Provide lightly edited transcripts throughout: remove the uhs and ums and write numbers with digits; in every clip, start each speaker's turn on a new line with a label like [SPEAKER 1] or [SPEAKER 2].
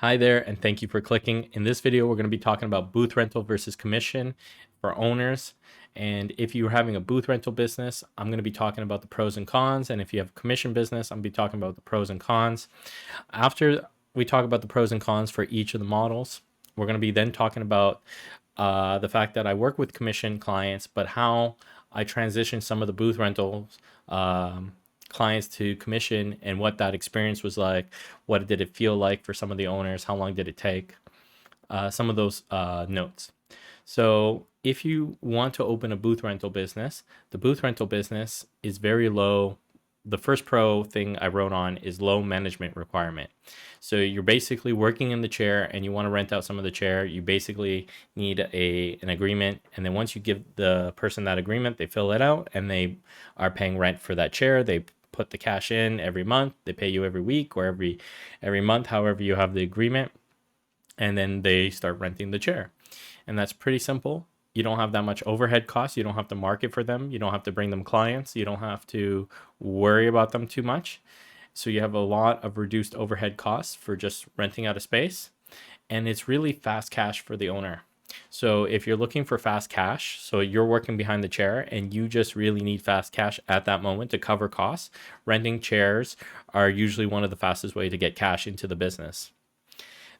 [SPEAKER 1] Hi there, and thank you for clicking. In this video, we're going to be talking about booth rental versus commission for owners. And if you're having a booth rental business, I'm going to be talking about the pros and cons. And if you have a commission business, I'm going to be talking about the pros and cons. After we talk about the pros and cons for each of the models, we're going to be then talking about the fact that I work with commission clients, but how I transition some of the booth rentals clients to commission and what that experience was like. What did it feel like for some of the owners? How long did it take? Some of those notes. So if you want to open a booth rental business, the booth rental business is very low. The first pro thing I wrote on is low management requirement. So you're basically working in the chair and you want to rent out some of the chair. You basically need an agreement. And then once you give the person that agreement, they fill it out and they are paying rent for that chair. They put the cash in every month. They pay you every week or every month, however you have the agreement. And then they start renting the chair. And that's pretty simple. You don't have that much overhead costs. You don't have to market for them. You don't have to bring them clients. You don't have to worry about them too much. So you have a lot of reduced overhead costs for just renting out a space. And it's really fast cash for the owner. So if you're looking for fast cash, so you're working behind the chair and you just really need fast cash at that moment to cover costs, renting chairs are usually one of the fastest way to get cash into the business.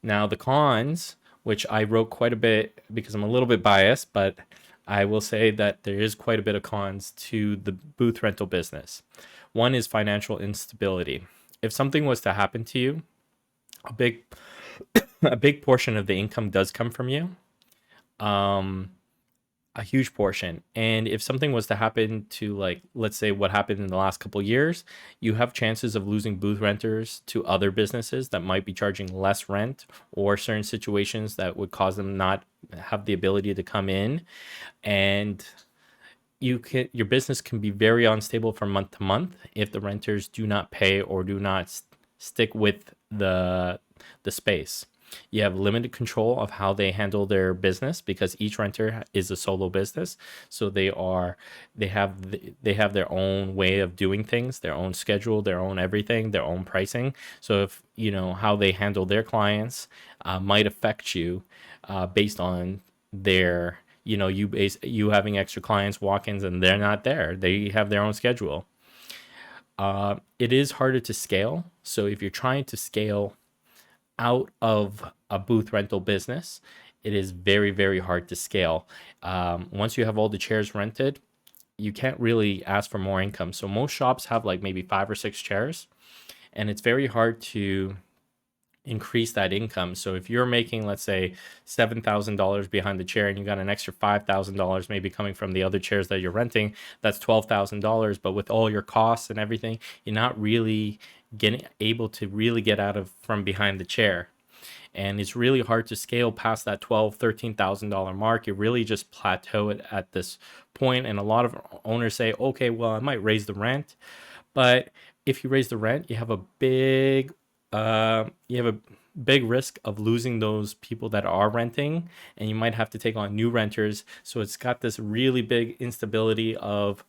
[SPEAKER 1] Now the cons, which I wrote quite a bit because I'm a little bit biased, but I will say that there is quite a bit of cons to the booth rental business. One is financial instability. If something was to happen to you, a big portion of the income does come from you. A huge portion. And if something was to happen to, like, let's say what happened in the last couple of years, you have chances of losing booth renters to other businesses that might be charging less rent, or certain situations that would cause them not have the ability to come in. And your business can be very unstable from month to month if the renters do not pay or do not stick with the space. You have limited control of how they handle their business because each renter is a solo business. So they have their own way of doing things, their own schedule, their own everything, their own pricing. So if you know how they handle their clients might affect you based on their you having extra clients, walk-ins, and they're not there. They have their own schedule. It is harder to scale. So if you're trying to scale out of a booth rental business, it is very, very hard to scale. Once you have all the chairs rented, you can't really ask for more income. So most shops have like maybe 5 or 6 chairs, and it's very hard to increase that income. So if you're making, let's say, $7,000 behind the chair and you got an extra $5,000 maybe coming from the other chairs that you're renting, that's $12,000. But with all your costs and everything, you're not really getting able to really get out of from behind the chair. And it's really hard to scale past that $13,000 mark. You really just plateau it at this point. And a lot of owners say, okay, well, I might raise the rent. But if you raise the rent, you have a big risk of losing those people that are renting, and you might have to take on new renters. So it's got this really big instability of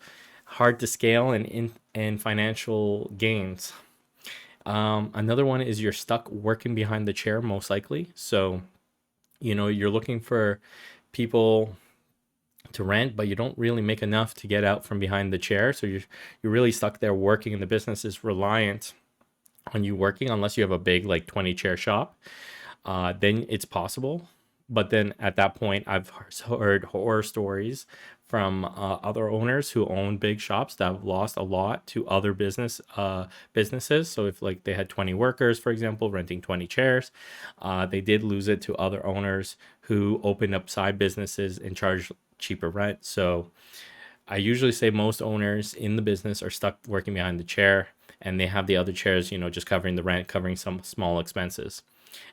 [SPEAKER 1] hard to scale and financial gains. Another one is you're stuck working behind the chair, most likely. So, you're looking for people to rent, but you don't really make enough to get out from behind the chair. So you're really stuck there working, and the business is reliant on you working unless you have a big like 20 chair shop. Then it's possible. But then at that point, I've heard horror stories from other owners who own big shops that have lost a lot to other businesses. So if like they had 20 workers, for example, renting 20 chairs, they did lose it to other owners who opened up side businesses and charged cheaper rent. So I usually say most owners in the business are stuck working behind the chair, and they have the other chairs, just covering the rent, covering some small expenses.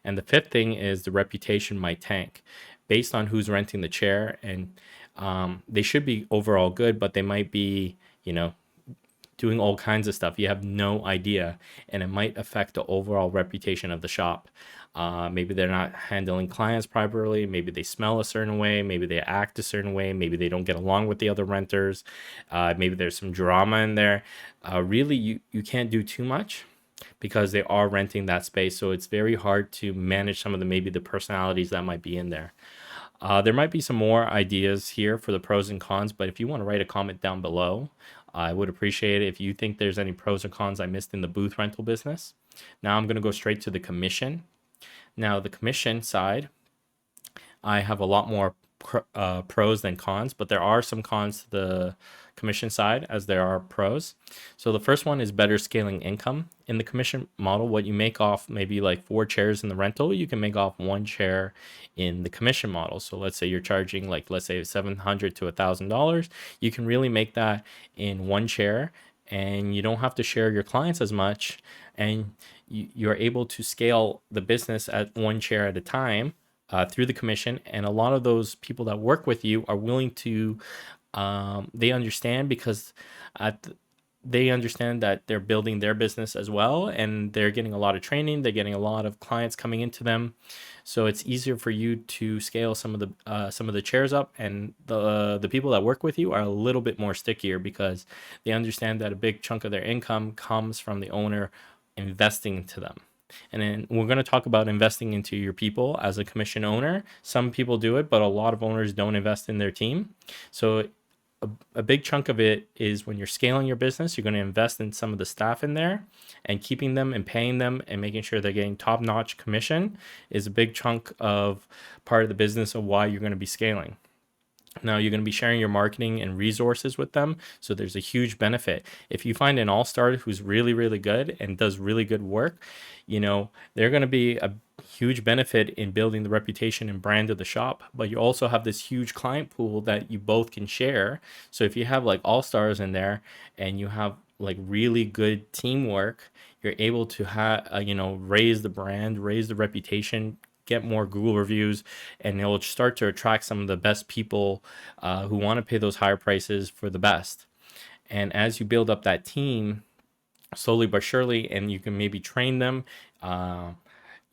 [SPEAKER 1] And the fifth thing is the reputation might tank based on who's renting the chair. And they should be overall good, but they might be, doing all kinds of stuff. You have no idea, and it might affect the overall reputation of the shop. Maybe they're not handling clients properly. Maybe they smell a certain way. Maybe they act a certain way. Maybe they don't get along with the other renters. Maybe there's some drama in there. Really, you can't do too much. because they are renting that space. So it's very hard to manage some of the maybe the personalities that might be in there. There might be some more ideas here for the pros and cons, but if you want to write a comment down below, I would appreciate it if you think there's any pros or cons I missed in the booth rental business. Now I'm going to go straight to the commission. Now, the commission side, I have a lot more pros than cons, but there are some cons to the commission side as there are pros. So the first one is better scaling income. In the commission model, what you make off maybe like 4 chairs in the rental, you can make off 1 chair in the commission model. So let's say you're charging like, let's say $700 to $1,000, you can really make that in 1 chair, and you don't have to share your clients as much, and you're able to scale the business at 1 chair at a time through the commission. And a lot of those people that work with you are willing to, they understand, because they understand that they're building their business as well, and they're getting a lot of training, they're getting a lot of clients coming into them, so it's easier for you to scale some of the chairs up, and the people that work with you are a little bit more stickier because they understand that a big chunk of their income comes from the owner investing into them. And then we're going to talk about investing into your people as a commission owner. Some people do it, but a lot of owners don't invest in their team. So a big chunk of it is when you're scaling your business, you're going to invest in some of the staff in there, and keeping them and paying them and making sure they're getting top-notch commission is a big chunk of part of the business of why you're going to be scaling. Now, you're going to be sharing your marketing and resources with them. So there's a huge benefit. If you find an all-star who's really, really good and does really good work, they're going to be a huge benefit in building the reputation and brand of the shop. But you also have this huge client pool that you both can share. So if you have like all-stars in there and you have like really good teamwork, you're able to raise the brand, raise the reputation, get more Google reviews, and it'll start to attract some of the best people who want to pay those higher prices for the best. And as you build up that team slowly but surely, and you can maybe train them,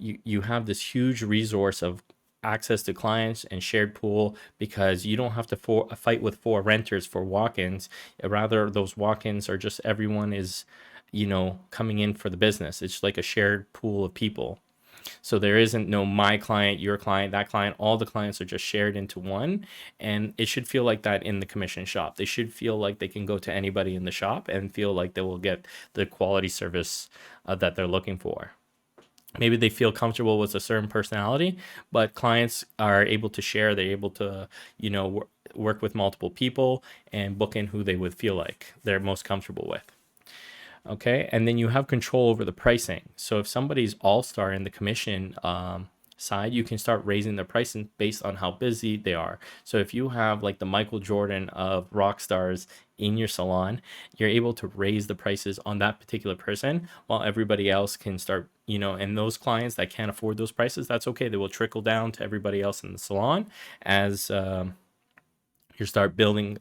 [SPEAKER 1] you have this huge resource of access to clients and shared pool, because you don't have to fight with 4 renters for walk-ins. Rather, those walk-ins are just everyone is coming in for the business. It's like a shared pool of people. So there isn't no my client, your client, that client. All the clients are just shared into one. And it should feel like that in the commission shop. They should feel like they can go to anybody in the shop and feel like they will get the quality service that they're looking for. Maybe they feel comfortable with a certain personality, but clients are able to share. They're able to, work with multiple people and book in who they would feel like they're most comfortable with. Okay, and then you have control over the pricing. So if somebody's all-star in the commission side, you can start raising their pricing based on how busy they are. So if you have like the Michael Jordan of rock stars in your salon, you're able to raise the prices on that particular person, while everybody else can start, and those clients that can't afford those prices, that's okay. They will trickle down to everybody else in the salon as you start building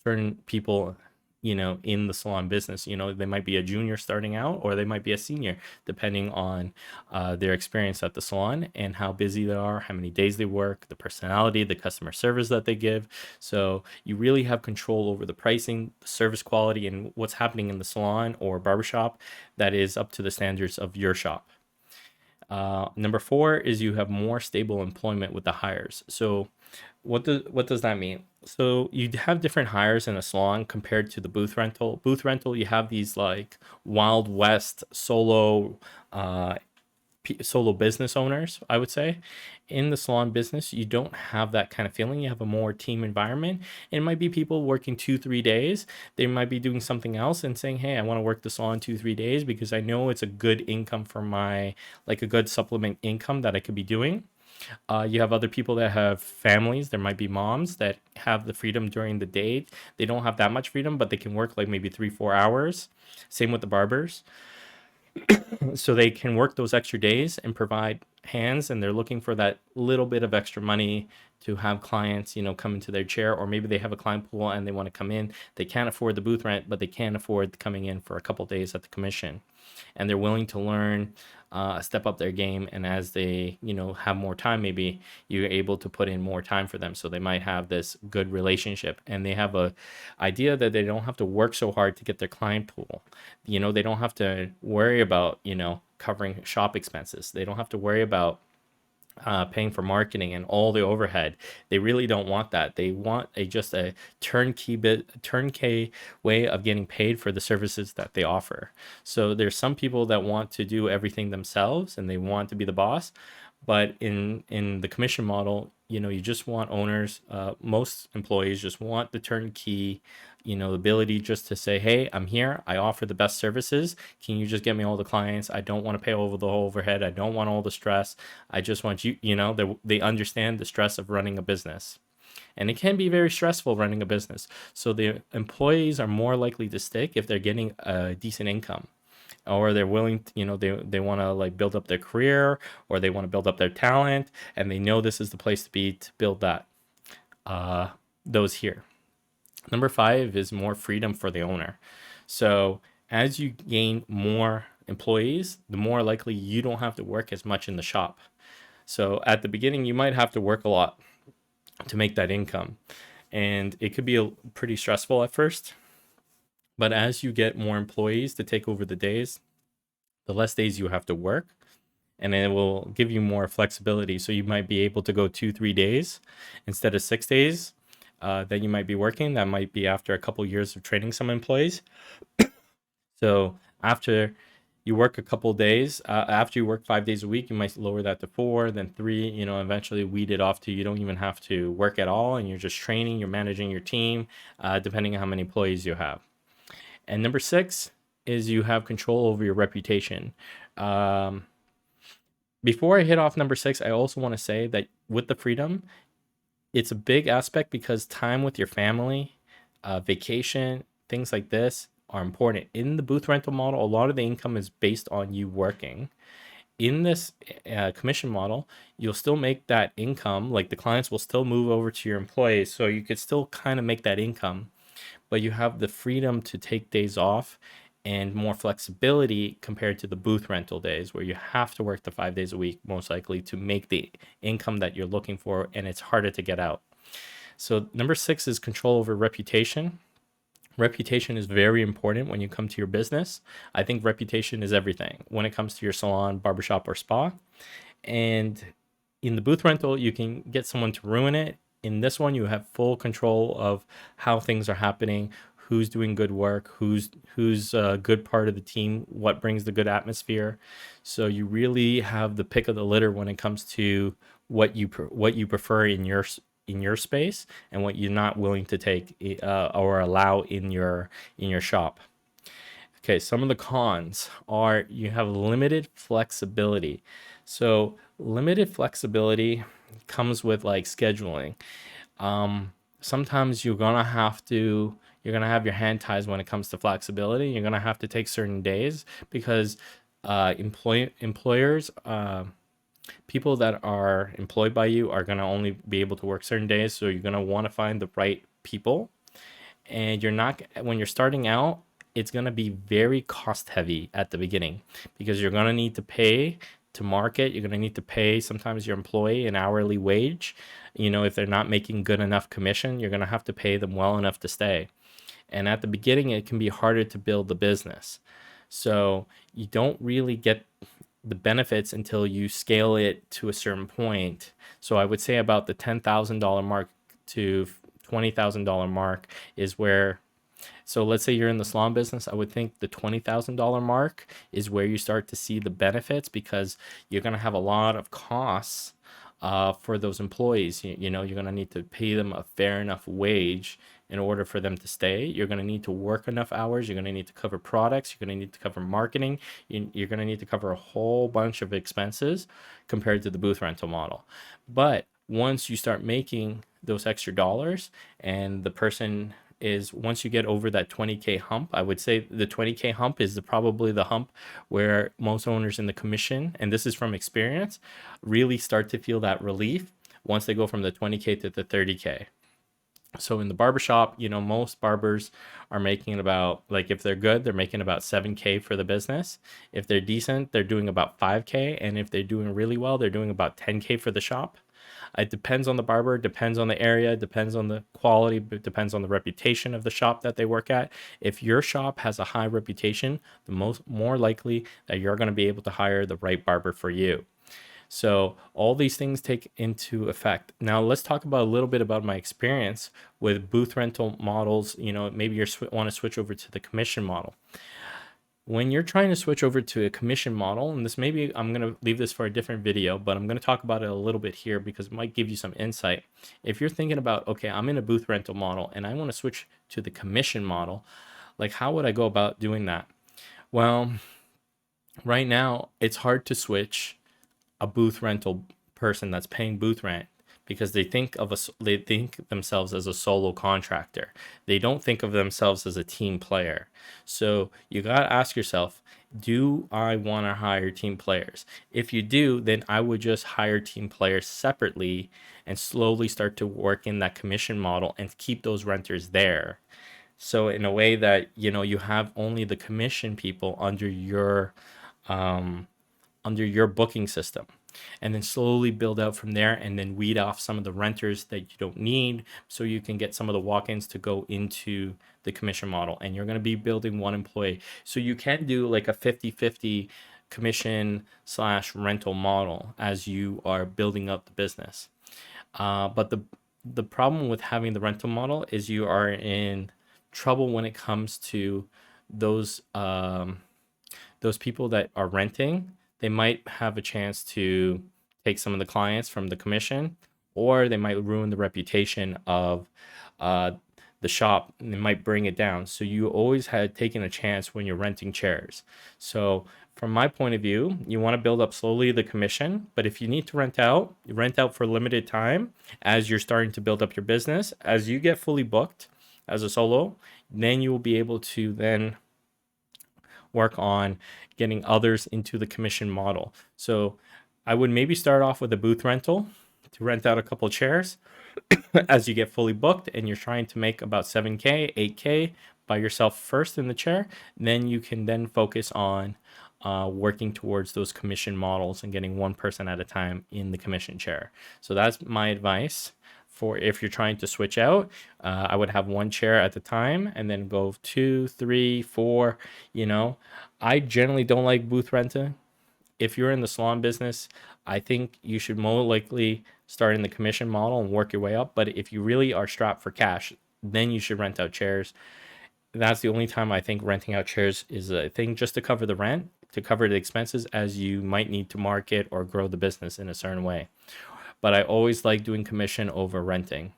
[SPEAKER 1] certain people in the salon business. They might be a junior starting out, or they might be a senior, depending on their experience at the salon and how busy they are, how many days they work, the personality, the customer service that they give. So you really have control over the pricing, the service quality, and what's happening in the salon or barbershop that is up to the standards of your shop. Number 4 is you have more stable employment with the hires. So what does that mean? So you have different hires in a salon compared to the booth rental. Booth rental, you have these like Wild West solo business owners, I would say. In the salon business, you don't have that kind of feeling. You have a more team environment. It might be people working 2-3 days. They might be doing something else and saying, hey, I want to work the salon 2-3 days because I know it's a good income for like a good supplement income that I could be doing. You have other people that have families. There might be moms that have the freedom during the day. They don't have that much freedom, but they can work like maybe 3-4 hours. Same with the barbers. So they can work those extra days and provide hands, and they're looking for that little bit of extra money to have clients, come into their chair, or maybe they have a client pool and they want to come in. They can't afford the booth rent, but they can afford coming in for a couple days at the commission. and they're willing to learn, step up their game. And as they, have more time, maybe you're able to put in more time for them. So they might have this good relationship, and they have a idea that they don't have to work so hard to get their client pool. They don't have to worry about, covering shop expenses. They don't have to worry about paying for marketing and all the overhead. They really don't want that. They want just a turnkey way of getting paid for the services that they offer. So there's some people that want to do everything themselves and they want to be the boss, but in the commission model, you just want owners. Most employees just want the turnkey, the ability just to say, hey, I'm here, I offer the best services, can you just get me all the clients? I don't want to pay over the whole overhead, I don't want all the stress. I just want you, they understand the stress of running a business, and it can be very stressful running a business. So the employees are more likely to stick if they're getting a decent income, or they're willing to, they want to like build up their career, or they want to build up their talent, and they know this is the place to be to build that, those here. Number 5 is more freedom for the owner. So as you gain more employees, the more likely you don't have to work as much in the shop. So at the beginning, you might have to work a lot to make that income, and it could be pretty stressful at first. But as you get more employees to take over the days, the less days you have to work, and it will give you more flexibility. So you might be able to go 2-3 days instead of 6 days that you might be working. That might be after a couple years of training some employees. So after you work a couple days, after you work 5 days a week, you might lower that to 4, then 3, eventually weed it off to you don't even have to work at all, and you're just training, you're managing your team, depending on how many employees you have. And number 6 is you have control over your reputation. Before I hit off number 6, I also want to say that with the freedom, it's a big aspect because time with your family, vacation, things like this are important. In the booth rental model, a lot of the income is based on you working. In this commission model, you'll still make that income, like the clients will still move over to your employees, so you could still kind of make that income, but you have the freedom to take days off and more flexibility compared to the booth rental days where you have to work the 5 days a week, most likely, to make the income that you're looking for, and it's harder to get out. So number 6 is control over reputation. Reputation is very important when you come to your business. I think reputation is everything when it comes to your salon, barbershop, or spa. And in the booth rental, you can get someone to ruin it. In this one, you have full control of how things are happening, who's doing good work, who's a good part of the team, what brings the good atmosphere. So you really have the pick of the litter when it comes to what you prefer in your space and what you're not willing to take or allow in your shop. Okay, some of the cons are you have limited flexibility. So limited flexibility comes with like scheduling. Sometimes you're gonna have your hand ties when it comes to flexibility. You're gonna have to take certain days because employers, people that are employed by you are gonna only be able to work certain days. So you're gonna want to find the right people, and when you're starting out, it's going to be very cost heavy at the beginning because you're going to need to pay to market. You're going to need to pay sometimes your employee an hourly wage. If they're not making good enough commission, you're going to have to pay them well enough to stay. And at the beginning, it can be harder to build the business. So you don't really get the benefits until you scale it to a certain point. So I would say about the $10,000 mark to $20,000 mark is where. So let's say you're in the salon business, I would think the $20,000 mark is where you start to see the benefits because you're going to have a lot of costs for those employees. You're going to need to pay them a fair enough wage in order for them to stay. You're going to need to work enough hours. You're going to need to cover products. You're going to need to cover marketing. You're going to need to cover a whole bunch of expenses compared to the booth rental model. But once you start making those extra dollars and the person once you get over that 20K hump, I would say the 20K hump is probably the hump where most owners in the commission, and this is from experience, really start to feel that relief once they go from the 20K to the 30K. So in the barbershop, most barbers are making about, like, if they're good, they're making about 7K for the business. If they're decent, they're doing about 5K. And if they're doing really well, they're doing about 10K for the shop. It depends on the barber, depends on the area, depends on the quality, but depends on the reputation of the shop that they work at. If your shop has a high reputation, the more likely that you're going to be able to hire the right barber for you. So all these things take into effect. Now let's talk about a little bit about my experience with booth rental models. Maybe you want to switch over to the commission model. When you're trying to switch over to a commission model, and this, maybe I'm going to leave this for a different video, but I'm going to talk about it a little bit here because it might give you some insight. If you're thinking about, okay, I'm in a booth rental model and I want to switch to the commission model, like, how would I go about doing that? Well, right now it's hard to switch a booth rental person that's paying booth rent because they think themselves as a solo contractor. They don't think of themselves as a team player. So you got to ask yourself, do I want to hire team players? If you do, then I would just hire team players separately and slowly start to work in that commission model and keep those renters there. So in a way that, you have only the commission people under your booking system, and then slowly build out from there, and then weed off some of the renters that you don't need so you can get some of the walk-ins to go into the commission model. And you're going to be building one employee, so you can do like a 50-50 commission / rental model as you are building up the business. But the problem with having the rental model is you are in trouble when it comes to those people that are renting. They might have a chance to take some of the clients from the commission, or they might ruin the reputation of the shop, and they might bring it down. So you always had taken a chance when you're renting chairs. So from my point of view, you want to build up slowly the commission, but if you need to rent out, you rent out for a limited time as you're starting to build up your business. As you get fully booked as a solo, then you will be able to then work on getting others into the commission model. So I would maybe start off with a booth rental to rent out a couple chairs as you get fully booked and you're trying to make about 7K, 8K by yourself first in the chair. Then you can then focus on working towards those commission models and getting one person at a time in the commission chair. So that's my advice. For if you're trying to switch out, I would have one chair at the time and then go 2, 3, 4. I generally don't like booth renting. If you're in the salon business, I think you should more likely start in the commission model and work your way up. But if you really are strapped for cash, then you should rent out chairs. That's the only time I think renting out chairs is a thing, just to cover the rent, to cover the expenses as you might need to market or grow the business in a certain way. But I always like doing commission over renting.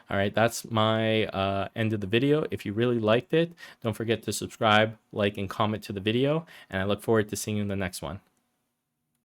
[SPEAKER 1] All right, that's my end of the video. If you really liked it, don't forget to subscribe, like, and comment to the video. And I look forward to seeing you in the next one.